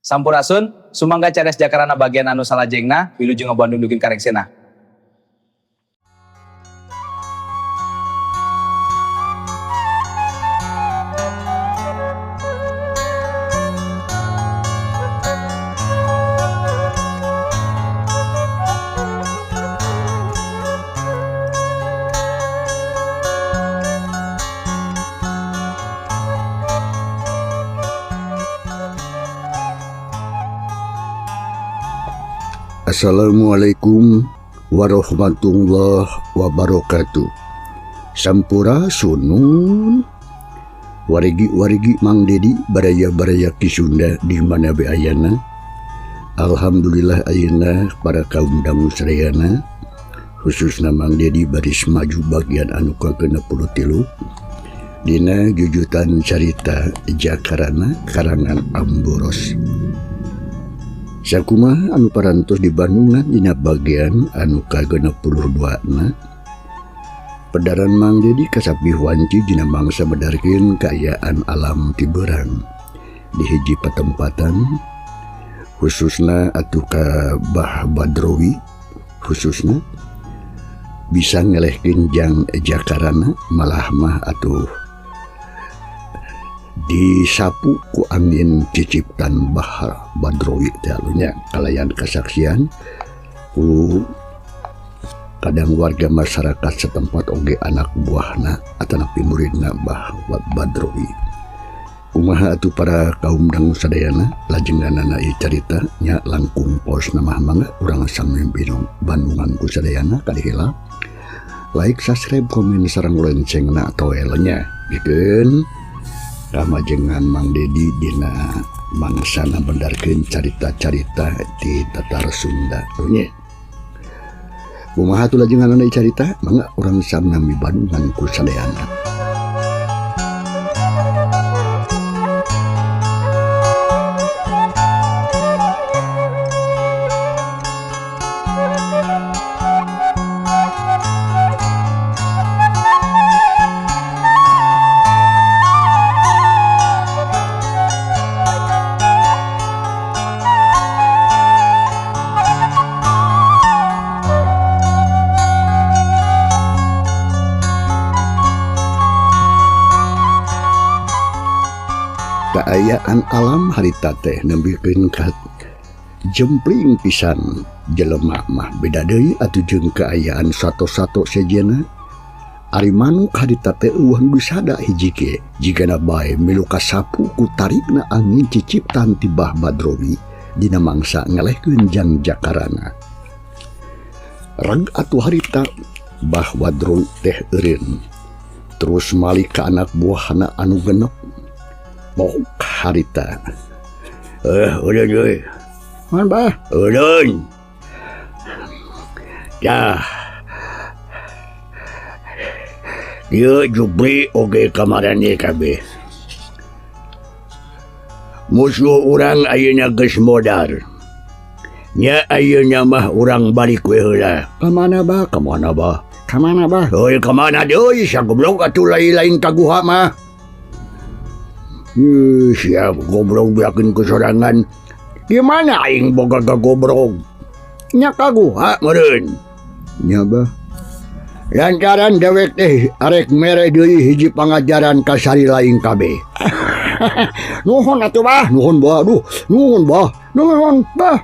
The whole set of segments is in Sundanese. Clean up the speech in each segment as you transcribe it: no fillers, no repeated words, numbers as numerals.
Sampurasun, sumangga cares jakarana bagian anu salajengna, wilujeng Bandung dukin kareksena. Assalamualaikum warahmatullahi wabarakatuh. Sampurasun. Warigi Mang Dedi baraya Kisunda di mana be ayana. Alhamdulillah ayeuna para kaum dangu sadayana khususna Mang Dedi baris maju bagian anu ke-63 dina jujutan carita Jakarana karangan Amboros. Sakumaha anu parantos di Bandungan dina bagian anu ka-62 na pedaran Mang Dedi kasapih wanci dina mangsa bedarkeun kaayaan alam ti beurang di hiji patempatan khususna atuh ka Bah Badrowi khususna bisa ngelehkeun jang jakarana malah mah atuh disapu ku angin ciciptan Bah Badrowi tealunya kalayan kesaksian ku kadang warga masyarakat setempat oge anak buahna atanapi muridna Bah Badrowi. Kumaha atuh para kaum dangu sadayana lajenganana ieu carita nya langkung pos namah mangga urang samimpi Bandungan ku sadayana kadihila like, subscribe, komen sareng loncengna toelnya bikin kamajengan Mang Dedi dina mangsana bendarkeun carita-carita di Tatar Sunda nya. Kumaha atuh lajenganana carita mangga urang samnami Bandungan ku sadayana. Kaayaan alam harita teh nembikeun ka jempling pisan jelema mah beda deui atuh jeung kaayaan sato-sato sejena ari manuk harita teh eueuh bisada hiji ge jigana bae milu kasapu ku tarikna angin ciciptan ti Bah Badrowi dina mangsa ngelehkeun jang jakarana. Reg atuh harita Bah Badrowi teh eureun terus malih ka anak buahna anu genep bok harita. Udah joy. Man bah? Udah. Ya. Dia jubli oge kamarane kabeh. Musuh urang ayeuna geus modar. Nya ayeuna mah urang balik we heula. Kamana bah? Kamana bah? Kamana bah? Heuy kamana deui sagoblok atuh lain-lain kaguha mah. Siap gobrong biakin kesorangan. Gimana aing boga gobrong? Nya kaguha meureun. Nya bah. Lantaran dewek teh arek mere deui hiji pangajaran ka sari lain kabeh. Nuhun atuh bah, nuhun bah, nuhun bah, nuhun bah.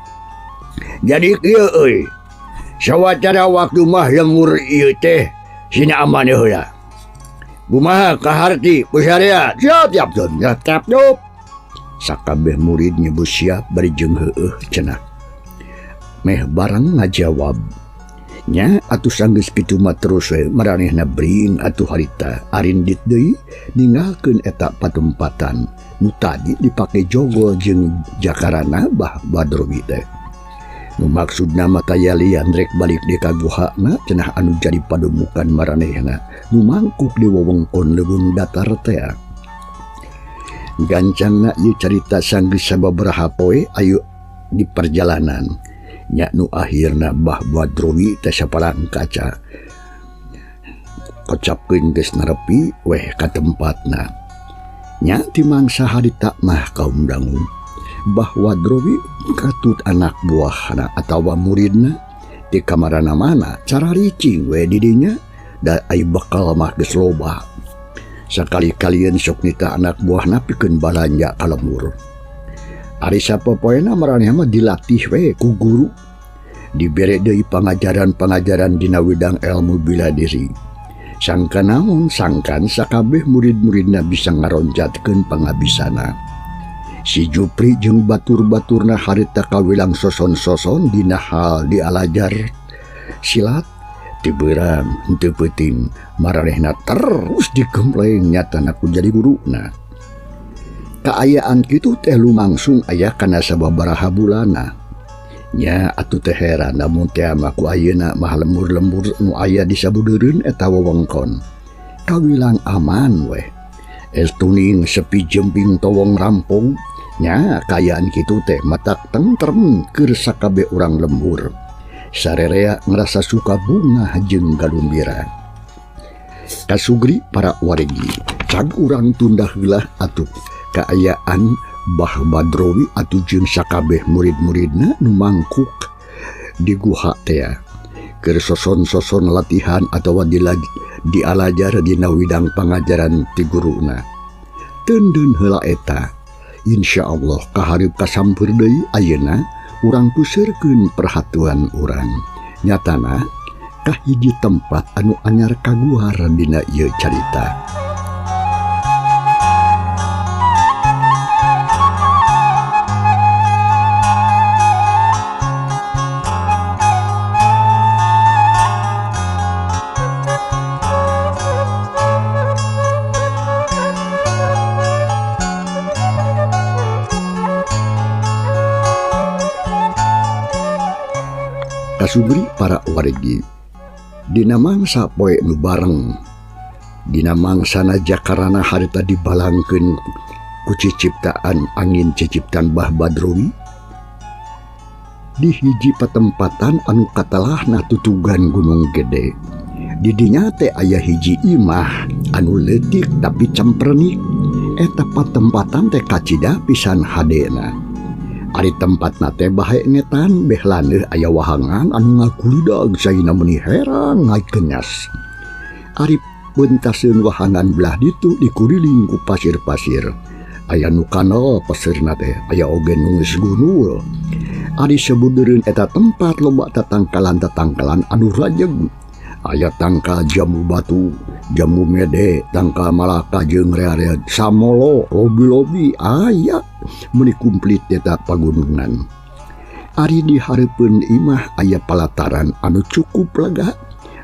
Jadi kieu euy. Sawacara waktu mah lemur ieu teh sina aman heula. Kumaha kaharti pusarea siap sakabeh murid nyebut siap bari jeung heueuh cenah meh barang ngajawab nya atuh sanggeus kitu mah terus we maranehna bring atuh harita arindit deui ninggalkeun eta patempatan nu tadi dipake jogol jeung jakarana Bah Badrowi teh nu maksudna mah tayalian rek balik di kaguhana cenah anu jadi pademukan maranehna nu mangkuk di wewengkon leuweung datar teh. Gancangna ieu carita sanggeus sababaraha poe ayu di perjalanan nya nu akhirna Bah Badrowi teh saparang kaca kocapkeun geus nerepi weh ka tempatna nya ti mangsa harita mah kaum dangu bahwa Drowi katut anak buahna atawa muridna di kamarana mana cara ricing we didinya da ai bakal mah geus loba. Sakali-kalian sok nita anak buahna pikeun balanja ka lembur. Ari sapopoena maraneh mah dilatih we ku guru. Dibere deui pangajaran-pangajaran dina widang ilmu bela diri. Sangkan namun sangkan sakabeh murid-muridna bisa ngaronjatkeun pangabisana. Si Jupri jeung batur-baturna harita kawilang soson-soson dina hal dialajar silat tibeurang henteu peuting maranehna terus digempleng nyatana ku jadi guruna. Kaayaan kitu teh lumangsung aya kana sababaraha bulana. Nya atuh teh heran lamun teh mah ku ayeuna mah lembur-lembur nu aya di sabudeureun eta wewengkon kawilang aman we. Eltuning sepi jembing towong rampung nya kaayaan kitu teh matak tentrem keur sakabeh urang lembur. Sarerea ngerasa suka bunga jeung galumbira. Kasugri para wargi cag urang tunda heula atuh kaayaan Bah Badrowi atuh jeung sakabeh murid-muridna nu mangkuk di guha teh keur soson-soson latihan atawa dialajar dina widang pangajaran ti guruna. Teundeun heula eta insyaallah kahareup kasampeur deui ayeuna urang puseurkeun perhatuan urang. Nyatana kahiji tempat anu anyar kaguar dina ieu carita. Kasubri para wargi dina mangsa poe nu bareng dina mangsana jakarana harita dibalangkeun ku ciciptaan angin ciciptan Bah Badrowi di hiji patempatan anu katalahna tutugan Gunung Gede. Di dinya teh aya hiji imah anu leutik tapi cemprenik. Eta patempatan teh kacida pisan hadena. Ari tempatna teh bahe ngetan beh laneuh aya wahangan anu ngakulidag saina meuni herang ngai kenyas. Ari beuntaseun wahangan belah ditu dikuriling ku pasir-pasir. Aya nu kanal pasirna teh, aya oge nu geus gunul. Ari sabudeureun eta tempat loba tatangkalan-tatangkalan anu rajeg. Aya tangkal jamu batu, jamu mede, tangkal malaka jeung rea-rea samolo, lobi-lobi aya meuni kumplit eta pagunungan. Ari di hareupeun imah aya palataran anu cukup lega.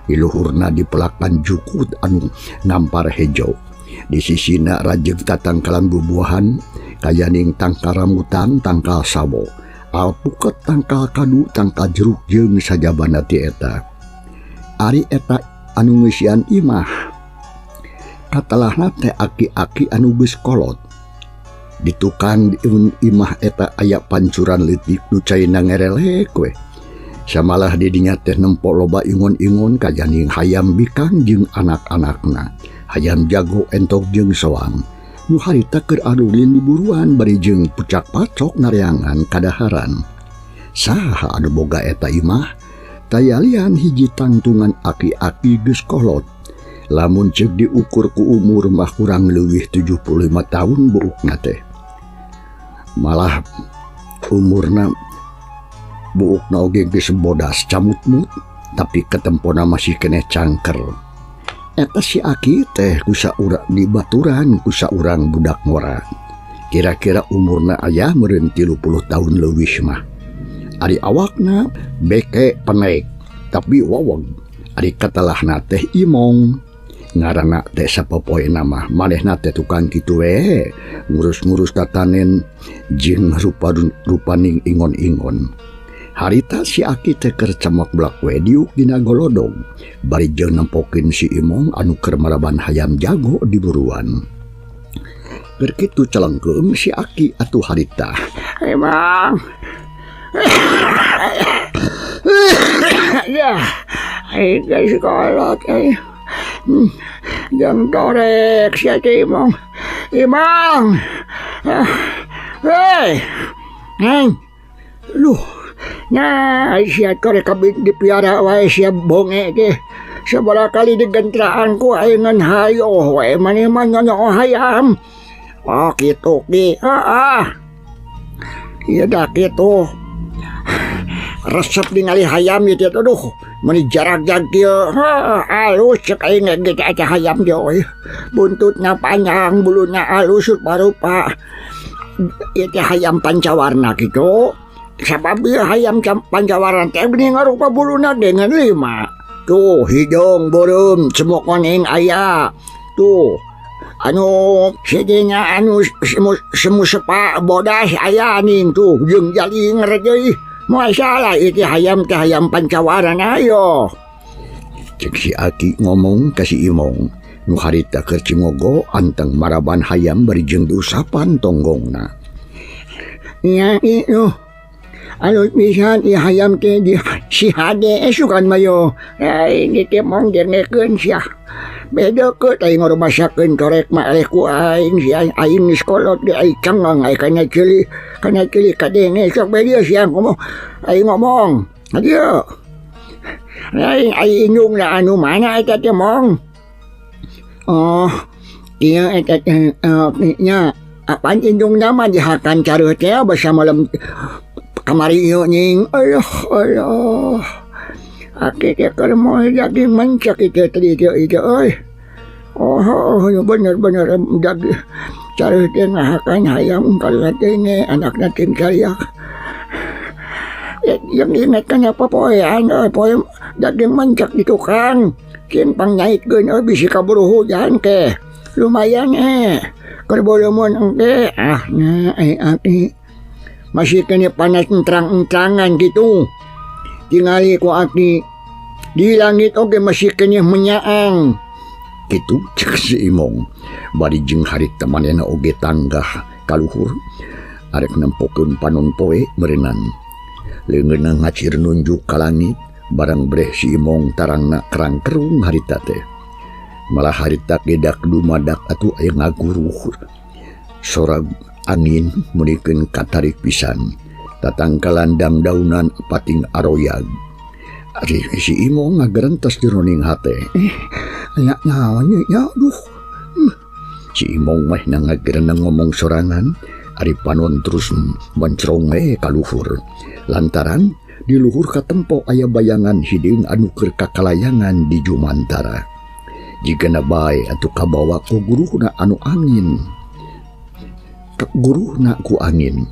Di luhurna dipelakan jukut anu nampar hejo. Di sisina rajeg tatangkalan bubuahan kayaning tangkal rambutan, tangkal sawo, alpukat, tangkal kadu, tangkal jeruk jeung sajabana ti eta. Ari eta anu ngeusian imah katalahna teh aki-aki anu geus kolot. Di tukang imah eta aya pancuran leutik nu caina ngerelek we. Samalah di dinya teh nempo loba ingon-ingon kajaning hayam bikang jeung anak-anakna, hayam jago entok jeung soang. Nu harita keur adulin di buruan bari jeung pucak pacok nareangan kadaharan. Saha anu boga eta imah? Tayalian hiji tangtungan aki-aki geus kolot. Lamun ceuk diukur ku umur mah kurang leuwih 75 tahun buukna teh. Malah umurna buukna oge geus bodas camut-mut tapi ketempona masih keneh cangker. Eta si aki teh ku saurang dibaturan ku saurang budak ngora. Kira-kira umurna aya meureun 30 tahun leuwih mah. Ari awakna beke penek tapi waweg. Ari katalahna teh imong ngaranna teh sapopoena mah manehna teh tukang kitu we ngurus-ngurus tatanen jeung rupaning ingon-ingon. Harita si aki teh keur camak blak we diuk dina golodog bari jeung nempokeun si imong anu keur maraban hayam jago di buruan. Keur kitu calengkeum si aki atuh harita. Emang ya, guys kolot jam torek si Imong, hei, Loh, siya korek kabit di piara wae siya bonge ke. Sabala kali digentraan ko ay ngan hayo, wae maniman nyo hayam. Gitu ki, iya dah gitu. Resep ningali hayam itu tuh, meni jarak jagil, halus sekali ngegit aja hayam dia, buntutnya panjang, bulunya halus rupa-rupa. Itu hayam pancawarna gitu. Sebab dia hayam pancawarna teh bening rupa buluna dengan 5. Tuh hidung burung semua kuning ayah. Tuh sedihnya semu sepak bodas ayah ning tuh jeung jali ngerejeuy. Masalah itu hayam teh hayam pancawaran ayo. Cek si Aki ngomong ka si Imong, nu harita keur cimogo anteng maraban hayam bari jeung diusapan tonggongna. Ya itu. Alus pisan ieu hayam teh di si hade sukan mayo. Ini teh mong dengekeun sia. Beda ke teh ngorobasakeun korek mah ku aing sia aing geus kolot di aing cangang ai kana cili kadenge sok beda sia ngomong. Aing ngomong. Adio. Aing indung lah anu mana eta teh mong. Oh, ieu eta teh nya apaan indung nama dihakan careuh teh basa malam kamari ieu nying. Allah. Aki teh keur moal daging mancak itu tadi itu euy. Oh, bener-bener daging careuh teh ngahakan hayam kalau teh anakna tim cariak. Yang ingatkan apa poean, poe daging mancak di tukang. Kin pangnaikeun bisi kaburu hujan ke. Lumayan keur bolomun engke Aki. Masih kena panas entrang-entrangan gitu. Tingali ku Aki di langit oge masih kena menyaang. Kitu cek si Imong bari jeung harita manehna oge tanggah kaluhur arek nempokeun panon poe meureunan. Leungeunna ngacir nunjuk ka langit barang breh si Imong tarangna kerang kerung harita teh. Malah harita gedak dumadak atuh aya ngaguruh. Sora angin munikeun katarik pisan. Tatangkalan dang daunan pating aroyag. Ari si Imong ngagerentas jroning hate. Aya naon nya aduh. Si Imong mah ngagerenang ngomong sorangan. Ari panon terus mencrong kaluhur. Lantaran di luhur katempo aya bayangan hidung anu keur kakalayangan di Jumantara. Jigana bae atuh kabawa ku guruhna anu angin. Guruhna ku angin.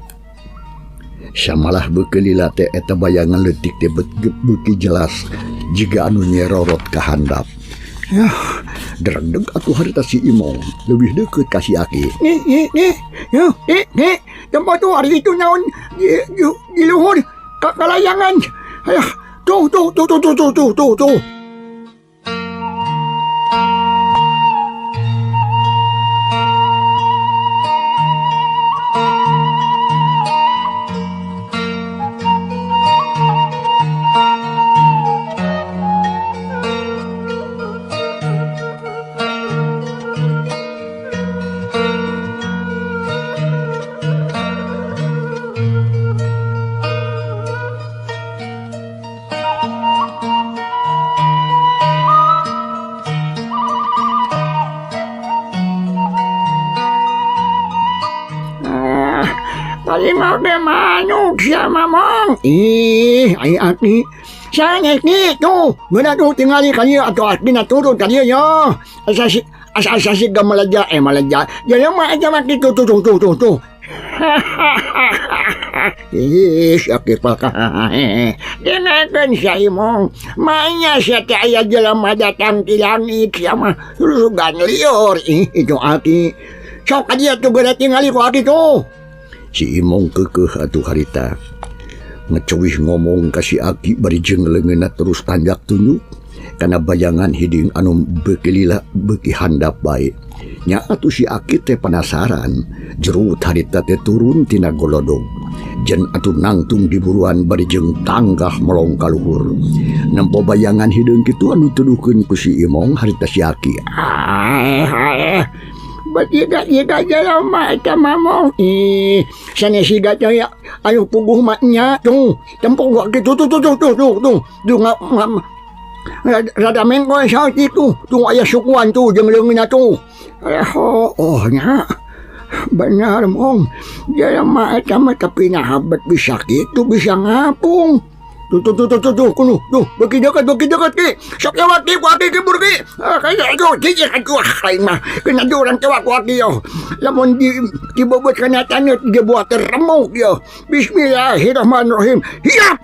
Syamalah bekelila teh eta bayangan leutik teh beuki jelas jiga anu nyerorot ka handap. Yah, dereg atuh harita si Imong lebih deukeut ka si Aki. Nih, tempat tuh hari itu naon di luhur kakalayangan. Ayah, tuh. Paling oge manuk siya mamong. Ay Aki. Sana gitu. Muna tuh tingali kanya atau Aki naturun kanya ya. Asasi gamalaja malaja. Jadi mah aja maki tuh. Sakit pakah. Dengarkan siya Imong. Manya siya kaya jelema datang di langit siya mah. Sugan liur. Itu Aki. Sok aja tuh gada tingali ku Aki tuh. Si Imong keukeuh atuh harita. Ngeceuwih ngomong ka si Aki bari jeung leungeunna terus tanjak tunjuk kana bayangan hiding anu beuki handap bae. Nya atuh si Aki teh penasaran, jerut harita teh turun tina golodog. Jen atuh nangtung di buruan bari jeung tanggah melong ka luhur. Nempo bayangan hidung kitu anu tuduhkeun ku si Imong harita si Aki. Batiga-tiga jalama eta mamong. Sana siga ya ayo puguh maknya tuh. Tempok gua gitu tuh. Tuh rada mengko sa itu. Tuh aya sukuan tuh jeung leungeunna tuh. Nya. Benar mong. Jalama eta mah tapi nahabat bisa gitu bisa ngapung. Tuh, kuno, bagi dekat ki. Sok lewat ki, waki ki burki. Kaya aduh, jijik aduh, lain mah. Kena orang tewak waki yo. Lamun dibobot kana tanut, dia buat teremuk yo. Bismillahirrahmanirrahim. Hiap!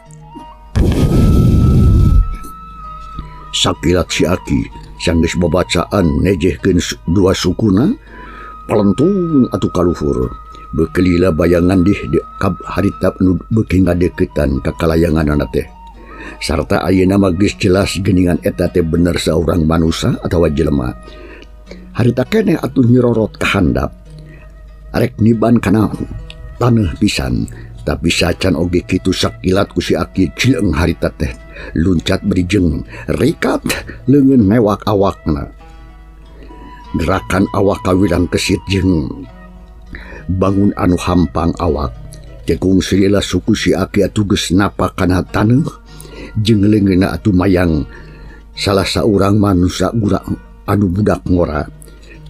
Sakilat si Aki, sanggeus babacaan nejehkeun dua sukuna, palentung atuh kaluhur. Bekelila bayangan di harita beuki ngadeukeutan ka kalayangan teh. Sarta ayeuna mah geus jelas geuningan eta teh bener saurang manusia atawa jelema. Harita keneh atuh nyerorot ka handap. Arek niban kana taneuh pisan, tapi sacan oge kitu sakilat ku si Aki cileung harita teh luncat berijeng rikat leungeun mewak awakna. Gerakan awak kawirang kesit jeung bangun anu hampang awak. Tekung silila suku si Aki atuh geus napak kana taneuh jeung leungeunna atuh mayang salah saurang manusia anu budak ngora.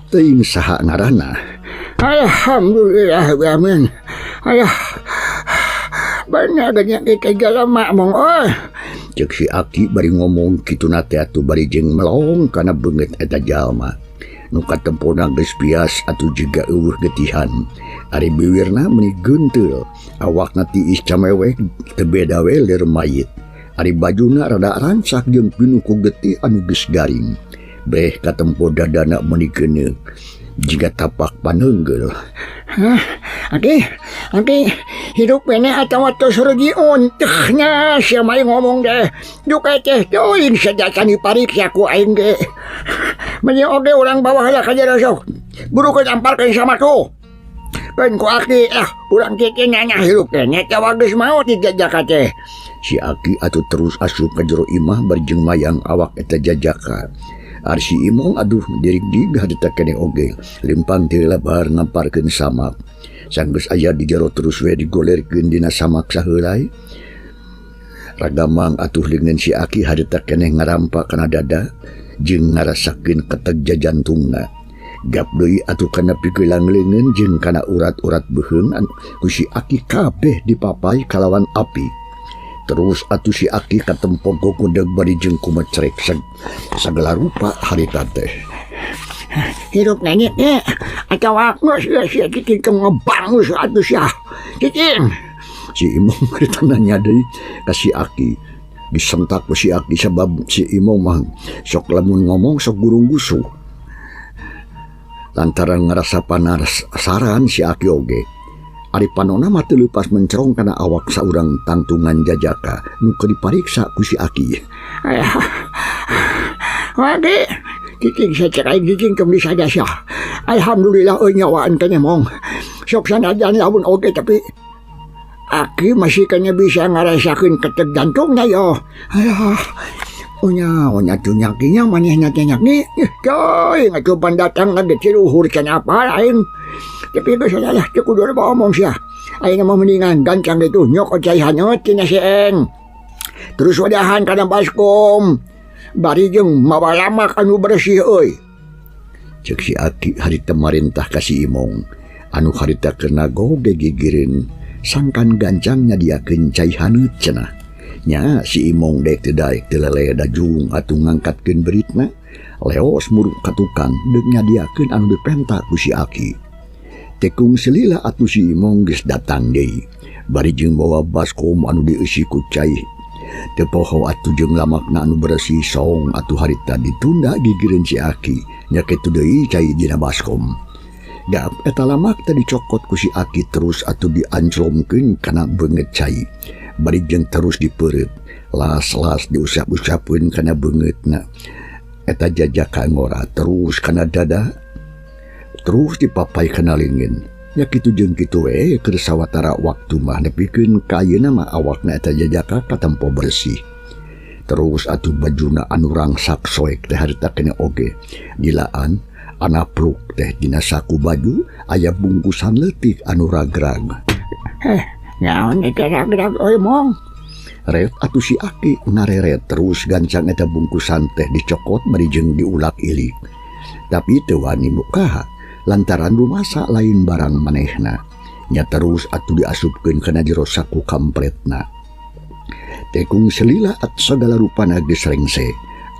Teuing saha ngaranna? Alhamdulillah amin. Bener ganya kita jalama mong Cek si Aki bari ngomong kitu nate atuh bari jeung melong kana beungeut eta jalma. Nu katempona geus pias atuh jiga eueuh getihan. Ari biwirna meuni geunteul, awakna tiis camewek teu beda we lir mayit. Ari bajuna rada rancak jeung pinuh ku getih anu geus garing. Breh katempo dadana meuni geuneuk, jiga tapak paneunggel. Aki, hidup ini atawa tos rugiun. Nya sia may ngomong deh. Duka teh teuing sadacan dipariksa ku aing ge. Meni oge urang bawah lah ka jero sok. Buru ke tamparkeun sama tuh. Kan ku Aki urang kieu nanya hirup teh nya tawa geus mau dijajaka teh. Si Aki atuh terus asup ka jero imah bari jeung mayang awak eta jajaka. Ari si Imong aduh dirig-dig hadita keneh oge limpang ti lebar ngamparkeun samak. Sanggeus aya di jero terus we digolerkeun dina samak saheulai. Ragamang atuh leungeun si Aki hadita keneh ngarampa kana dada jeung ngarasakeun keteg jajantungna. Gap deui atuh kana pikelang leungeun jeung kana urat-urat beuheung ku si Aki kabeh dipapai kalawan api. Terus atuh si Aki katempo gogondeg bari jeung kumecrek sagala rupa harita teh. Hidup nanya atawa sia cicing ngebangus atuh sia. Cicing. Si Imong harita nanya deui ka si Aki. Disentak ku si Aki sabab si Imong mah sok lamun ngomong sok gurung-gusuh. Lantaran ngerasa panasaran si Aki oge. Ari panona mah teu leupas mencerong kana awak saurang tangtungan jajaka nu keur dipariksa ku si Aki. Wage, cicing sacerai cicing kem disadasa. Alhamdulillah nyawaan keneh mong. Sok sanajan lamun oge tapi Aki masih kena bisa ngarasakeun keteg jantungna yo. Onya tunyakinya manehna teh nyakni. Coy ngacoban datang lagi ciluhur can apa lain. Tapi geus salah teu kudu omong sia. Ayeuna mah mendingan gancang itu nyok ocai hanyut tina seeng. Terus wadahan kana baskom. Bari jeung mawalamak anu bersih euy. Cek si Aki harita marintah ka si Imong. Anu harita kena goge gigireun sangkan gancang nyadiakeun cai haneut cenah. Nya si Imong dek teu daek teu lele dajung atuh ngangkatkeun beritna. Leos muruk ka tukang deuk nyadiakeun anu dipenta ku si Aki. Tekung selila atuh si Imong geus datang deui. Bari jeung bawa baskom anu dieusi ku cai. Teu poho atuh jeung lamakna anu bersih song atuh harita ditunda gigireun si Aki. Nya kitu deui cai dina baskom. Gap eta lamak teh dicokot ku si Aki terus atuh dianclomkeun kana beungeut cai. Bari jeung terus dipeureut. Las-las diusap-usapkeun kana beungeutna. Eta jajaka ngora terus kana dada. Terus dipapai kana leungeun. Ya kitu jeung kitu we keur sawatara waktu mah nepikeun ka ayeuna mah awakna eta jajaka katempo bersih. Terus atuh bajuna anu rangsak soek teh harita keneh oge. Gilaan Anapluk teh dina saku baju aya bungkusan leutik anu ragrag. Naon eta ragrag oi mong? Ret atuh si Aki ngareret terus gancang eta bungkusan teh dicokot bari jeung diulak ilik. Tapi teu wani mukaha lantaran rumasa lain barang manehna. Nya terus atuh diasupkeun kana jero saku kampretna. Tekung selila at segala rupana geus rengse.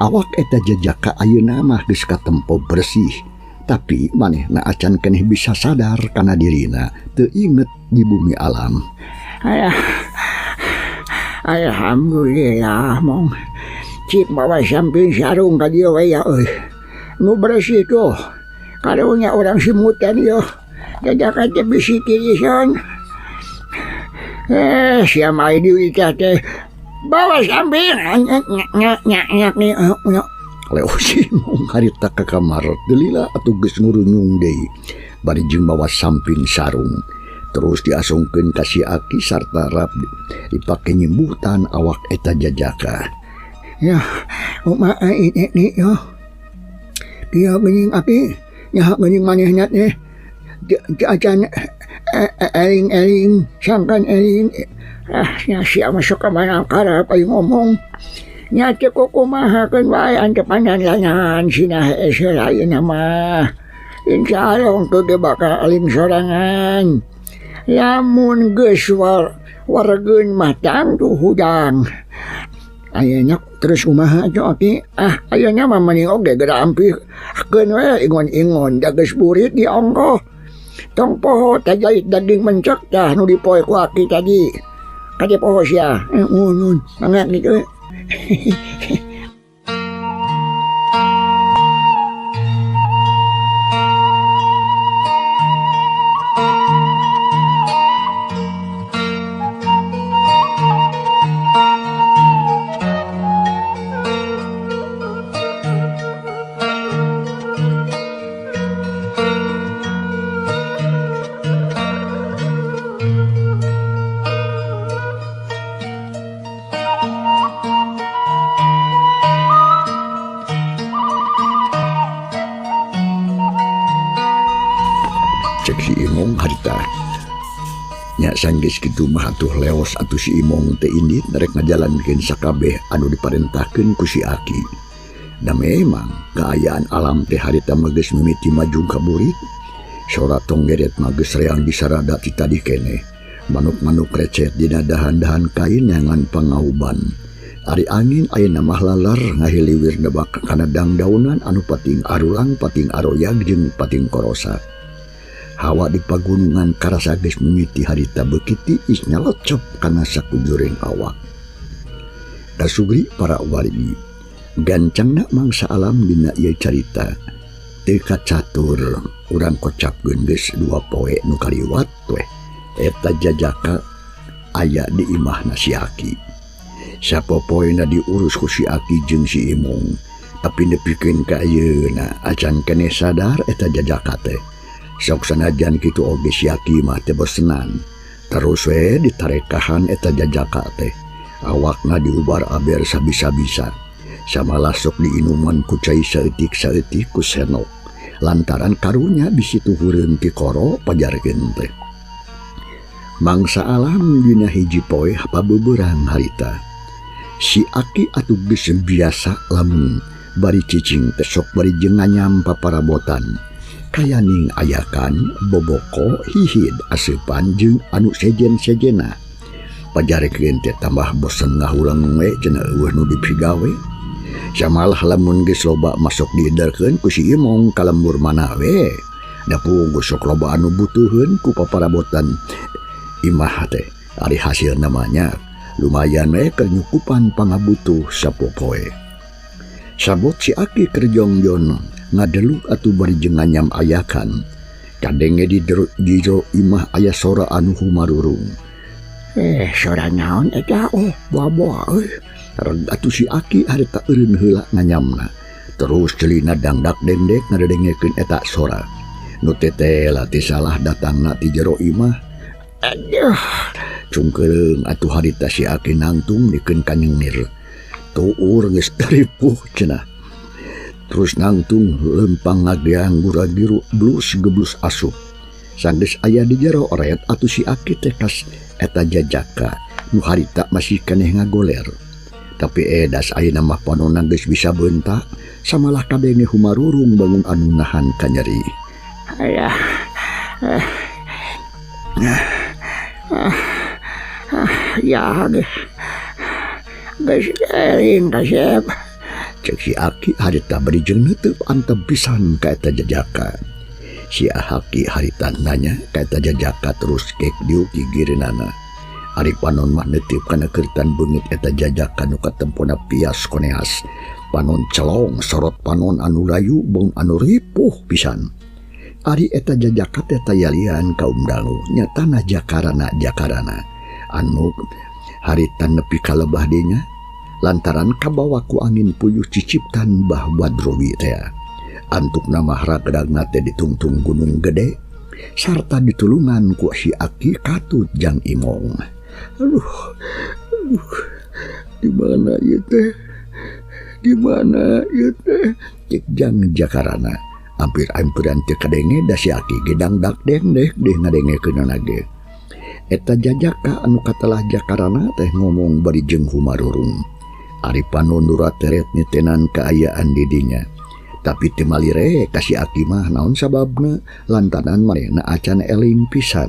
Awak eta jajaka ayeuna mah geus katempo bersih. Tapi manehna acan keneh bisa sadar kana dirina teu inget di bumi alam. Alhamdulillah mong. Cik bawa samping sarung ka dieu we ya euy. Nu bersih tuh. Karunya orang simutan yo. Jajaka teh bisi tirisan. Sia mai dieu teh. Bawa samping nyak nih. Leo si mong harita ka kamar delila atuh geus ngurunyung deui bari jeung bawa samping sarung. Terus diasungkeun ka si Aki sarta rap dipake nyembutan awak eta jajaka. Ya, umaa ini yo. Dia geuning Aki, nya geuning manehna teh. Acan eling sangkan eling. Nya sia masuk ka mana karep aya ngomong. Nya teh kumahakeun wae antepanan langan sinah eselaina mah. Insyaallah teu bakal aling sorangan. Lamun geus wargeun matang tuh hudang. Ayeuna terus kumaha atuh Aki? Ayeuna mah mending oge geura ampikeun we ingon-ingon da geus burit di ongkoh. Tong poho teh jait daging mencek dah nu dipoe ku Aki tadi. Kade poho sia. Nun mangga kitu. Cek si Imong harita nya sanggis kitu mah atuh leos atuh si Imong teh indit rek ngajalankeun sakabeh anu diparentahkeun ku si Aki. Da memang kaayaan alam teh harita mah geus mimiti maju ka burit. Sora tonggeret mah geus reang disarada ti tadi keneh. Manuk-manuk recet dina dahan-dahan kain nyangan pangauban. Ari angin ayeuna mah lalar ngahiliwir nebak kana dangdaunan anu pating arulang, pating aroyag jeung pating korosa. Hawa di pagunungan karasa geus mimiti harita beukiti is nyalocop kana sakujuring awak. Da sugri para wargi gancangna mangsa alam dina ieu carita teu kacatur urang kocapkeun geus 2 poe nu kaliwat we eta jajaka aya di imahna si Aki. Sapopoena diurus ku si Aki jeung si Imong, tapi nepikeun ka ayeuna acan keneh sadar eta jajaka teh. Sok sanajan kitu oge si Aki mah teu bosenan. Terus we ditarekahan eta jajaka teh. Awakna diubar aber sabisa-bisa. Samalah sok diinuman ku cai saeutik-saeutik ku senok. Lantaran karunya bisi tuhureun ti koro pajarkeun teh. Mangsa alam dina hiji poe pabeberang harita. Si Aki atuh geus biasa lamun bari cicing teh sok bari jeung nganyam paparabotan. Kayaning ayakan, boboko, hihid, asupan, jeung anu sejen-sejena. Pajarekeun teh tambah bosen ngahulang we cenah eueuh nu dipigawe. Samalah lamun geus loba masuk diederkeun ku si Imong ka lembur mana we. Da punggus sok loba anu butuheun ku paparabotan imah teh. Ari hasil namanya lumayan we keur nyukupan pangabutuh sapopoe. Sabot si Aki keur jongjon ngadeluk atuh bari jeung nganyam ayakan. Kadenge di jero imah aya sora anu humarurung. Sora naon eta? Boa-boa euy. Reg atuh si Aki harita eureun heula nganyamna. Terus celina dangdak dendek ngadengekeun eta sora. Nu tetela ti salah datangna ti jero imah. Aduh, Cungkeung atuh harita si Aki nangtung dikeun ka Nyengir. Tuur geus ripuh cenah. terus nangtung lempang ngageang gura biru blus geblus asup. Sanggeus aya di jero oret atuh si Aki tekas eta jajaka nu harita masih keneh ngagoler. Tapi edas ayeuna mah panonna geus bisa beuntak samalah kadenge humarurung bangun anu nahan ka nyeri. Ayah. Ya geus eling kasep. Cek si Aki harita berijeng neuteuk antep pisan ka eta jajaka. Si Aki harita nanya ka eta jajaka terus kek diuk gigireunana. Ari panon mah neuteup kana keuritan beungit eta jajaka nu katempona pias koneas. Panon celong sorot panon anu layu bong anu ripuh pisan. Ari eta jajaka teh tayalian kaum dangu nyatana jakarana anu harita nepi ka lebah dinya lantaran kabawa ku angin puyuh ciciptan Mbah Badrowi teh. Antuk nama ragedagna teh ditungtung gunung gede sarta ditulungan ku si Aki katut Jang Imong. Aduh, di mana ieu teh? Di mana ieu teh? Cek Jang Jakarana. Hampir-hampiran teu kadenge da si Aki gedang dak dendek deh ngadengekeunana ge. Eta jajaka anu katelah Jakarana teh ngomong bari jeung humarurung. Ari panundura teret nitenan kaayaan didinya. Tapi teu malire ka si Aki mah naon sababna lantaran manehna acan eling pisan.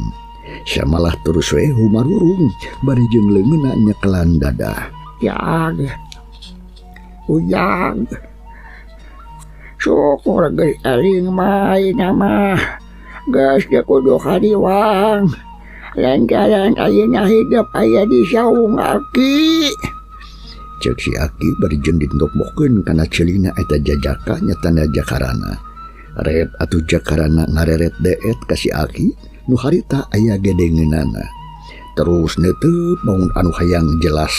Samalah terus we humarurung bari jeung leungeunna nyekelan dadah. Jag. Ujang. Syukur geus eling main mah. Geus ge kudu kadiwang. Lantaran ayeuna hidup aya di saung Aki. Cek si Aki bari jeung ditokmokeun kana ceulina eta jajaka nyatana Jakarana. Ret atuh Jakarana ngareret deet ka si Aki nu harita aya gedengeunana. Terus neuteuk maun anu hayang jelas.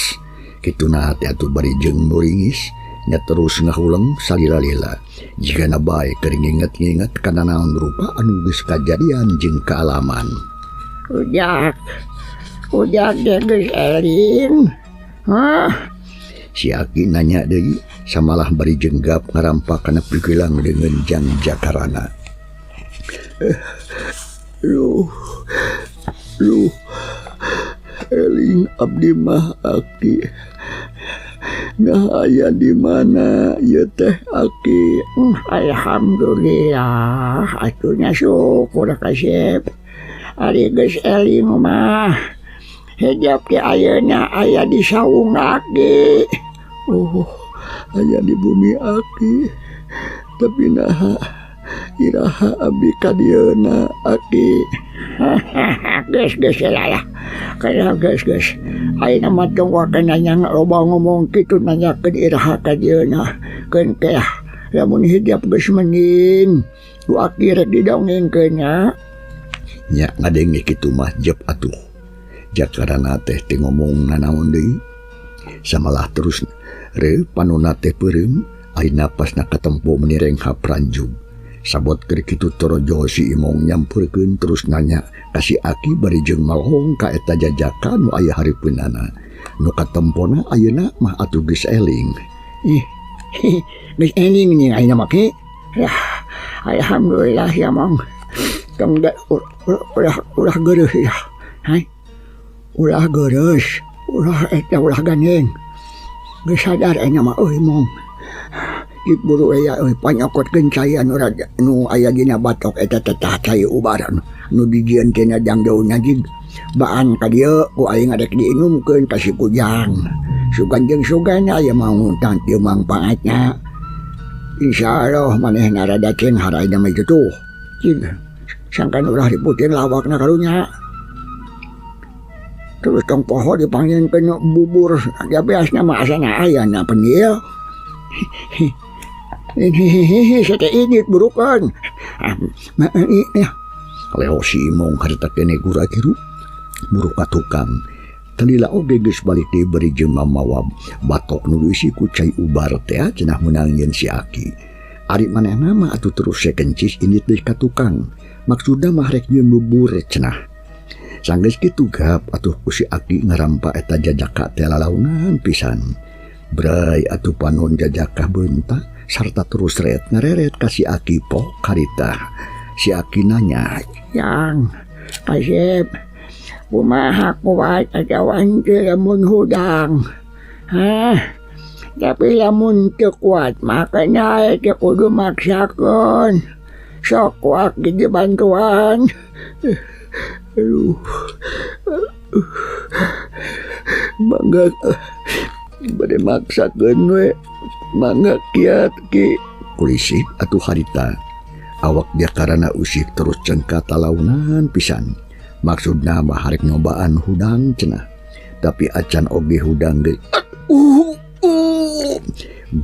Kituna teh atuh bari jeung nuringis nya terus ngahuleng salila-lila. Jigana bae keur nginget-nginget kana naon rupa anu geus kajadian jeung kaalaman. Ujak geus eling. Hah? Si Aki nanya deui samalah bari jenggap ngarampa kana pikilang dengan Jang Jakarana. Lu eling abdi mah Aki. Nah aya di mana ieu teh Aki? Alhamdulillah atunya syukur kasep. Ari geus eling mah. Hejap ke ayeuna aya di saung Aki. Aya di bumi Aki. Tapi naha iraha abdi ka dieuna Aki. Geus lah. Kana geus. Ayeuna mah tong kana nyang loba ngomong kitu nanyakeun iraha ka dieuna. Keun teh lamun hijab geus mending ku Aki rek didongengkeun nya. Nya ngadenge kitu mah jep atuh. Jakarana teh teu ngomong nanaon deui. Samalah terus re panonna teh peureum ayeuna pasna katempo menireng hapranjug. Sabot keur kitu torojo si Imong nyampeurkeun terus nanya ka si Aki bari jeung malhong ka eta jajaka nu aya haripeunana. Nu katempona ayeuna mah atuh geus eling. Geus eling nih ayeuna mah ke. Yah, alhamdulillah ya Mong. Tong ulah geureuh ya. Hai. Ulah geureuh, ulah ganeng. Geus sadar enya mah euy Mong. Iburu aya euy panyokotkeun cai anu aya dina batok eta tetah cai ubaran nu dijieun tina jang daunna jig. Baan ka dieu ku aing ngadek diinumkeun ka si Kujang. Sugan jeung sugan aya mah ngutang teu mangpaatnya. Insyaallah manehna rada ceng haraina mah kitu. Cing sangkan ulah diputin lawakna karunya. Terus tong poho dipanggilkeun bubur ya biasna mah asana aya na penil. Sate ini burukan. Leo si Imong harita kene gura kiru buruk ka tukang. Talila oge geus balik deui bari jeung mamawa batok nu diisi ku cai ubar teh cenah meunang yen si Aki. Ari manehna mah atuh terus sekencis ini teh ka tukang. Maksudna mah rek nyieun bubur cenah. Sanggeus kitu gap atuh ku si Aki ngarampa eta jajaka teh lalaunan pisan. Brai atuh panon jajaka beuntak sarta terus ngareret ka si Aki po karita. Si Aki nanya, Yang kasep kumaha kuat agawan ti lamun hudang. Tapi lamun teu kuat makanya teu kudu maksakon. Sok kuat di bantuan. Aduh. Mangga bade maksakeun we. Mangga kiat ki. kulisik atuh harita. Awak dia karena usik terus cengka talaunan pisan. Maksudna mah harek nyobaan hudang cenah. Tapi acan oge hudang deui.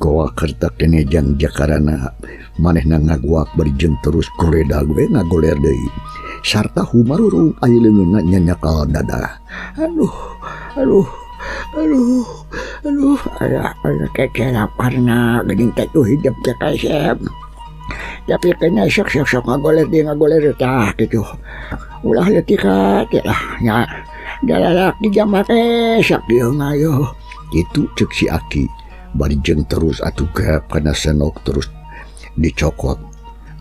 Goa kertak kene jang jakarana manehna ngaguak berijeng terus kuredag we ngagoler deui. Sarta humarurung aya leungeunna nyanyakal dada. Aduh, ada kecelaparna geuning teh tuh hidup teh kasep. Tapi kena sok ngagoler tah gitu. Ulah letih ka teh lah nya. Dalalaki jama teh sak dieu ngayo. Itu cek si Aki. Barijeng terus atuh gap kana senok terus dicokot.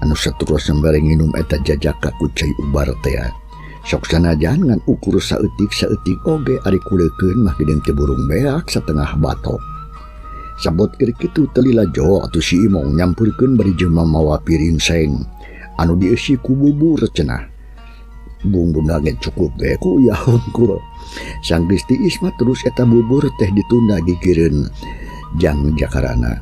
Anu saterus sembari nginum eta jajaka ku cai ubar teh. Sok sanajan ngan ukur saeutik oge ari kuleukeun mah geudeung teh burung beak satengah batok. Sabot keur kitu teu lila jo atuh si Imong nyampurkeun bari jelema mawa piring seng anu dieusi ku bubur cenah. Bumbuna ge cukup ge ku ya hungkul. Sang geus tiis mah terus eta bubur teh ditunda gigireun jang jakarana.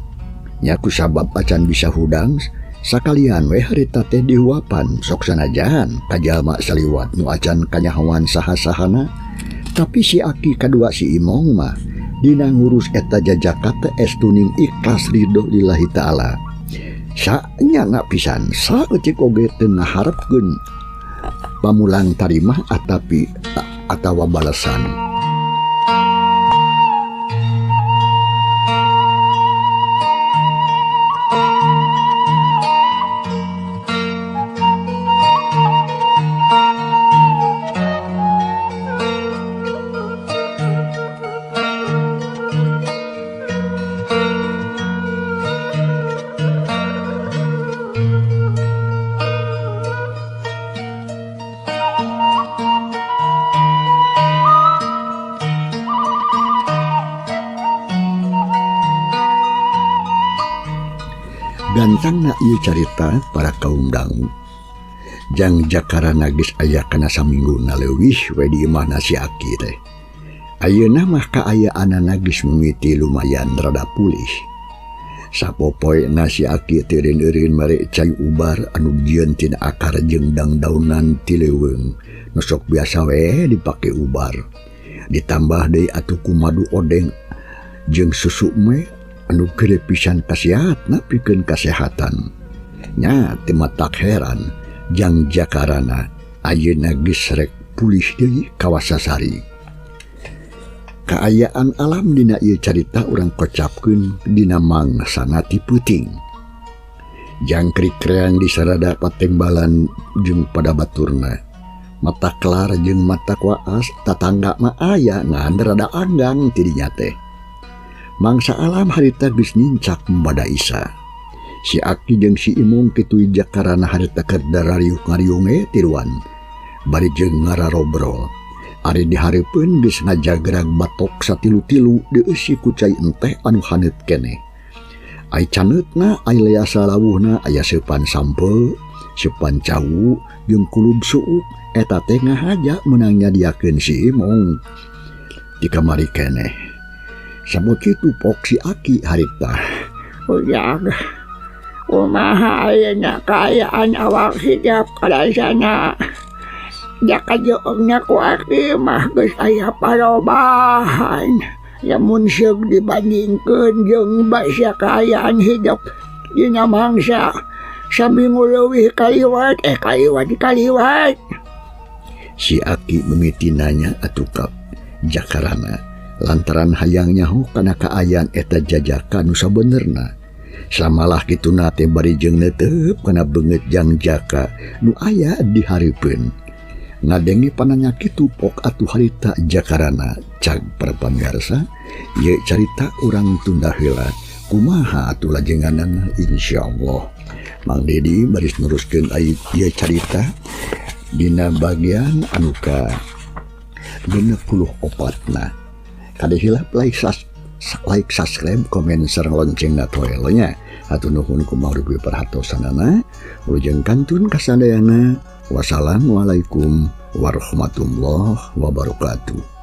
Nya ku sabab acan bisa hudang sakalian we harita teh dihuapan sok sanajan ka jalma saliwat nu acan kanyahoan saha-sahana. Tapi si Aki kadua si Imong mah dina ngurus eta jajaka teh estuning ikhlas ridho lillahi ta'ala. Sanyana pisan saeutik oge teu ngaharepkeun pamulang tarimah atawa balasan. Gantangna ieu carita para kaum dangu. Jang jakarana geus aya kana samingguna leuwih we di imahna si Aki teh. Ayeuna mah kaayaanana geus mimiti lumayan rada pulih. Sapopoe na si Aki teh eureun mere cai ubar anu dieun tina akar jeung daun-daunan ti leuweung nu sok biasa we dipake ubar. Ditambah deui atuh ku madu odeng jeung susu meh anu gede pisan kasihatna pikeun kasehatan. Nya teu matak heran jang jakarana ayeuna geus rek pulih deui kawasasari. Kaayaan alam dina ieu carita urang kocapkeun dina mangsana ti peuting. Jangkrik reang di sarada patengbalan jeung pada baturna. Mata kelar jeung mata waas tatangga mah aya ngan rada anggang ti dinya teh. Mangsa alam harita geus nincak bada Isa. Si Aki jeung si Imong kitu jakarana harita keur darariung-ngariung tiruan. Bari jeung ngararobrol. Ari dihareupeun geus ngajagrag batok satilu-tilu dieusi ku cai enteh anu haneut keneh. Ai caneutna, ai leasa lawuhna aya seupan sampeu, seupan cawu, jeung kulub suuk eta teh ngahaja meunang nyadiakeun si Imong. Di kamari keneh. Sabot kitu pok si Aki harita. Ujang, kumaha ayeuna kaayaan awak hidup kadansana. Jaka joongna ku Aki mah geus aya parobahan. Lamun seug dibandingkeun jeung basa kaayaan hidup dina mangsa saminggu leuwih kaliwat. Si Aki mimiti nanya atuh ka jakarana. Lantaran hayang nyaho kana kaayaan eta jajaka nu sabenerna. Samalah kituna teh barijeng neuteup kana beungeut jang jaka nu aya di hareupeun. Ngadengi pananya kitu pok atuh harita jakarana cag para pamirsa, ieu carita urang tunda heula kumaha atuh lajenganan insyaallah. Mang Dedi baris neruskeun ieu carita dina bagian anu ka 64na. Kada hilap like subscribe, komen sareng loncengna toelnya. Hatur nuhun kumaha rupi perhatosanana. Wilujeng kantun kasadayana. Wassalamualaikum warahmatullahi wabarakatuh.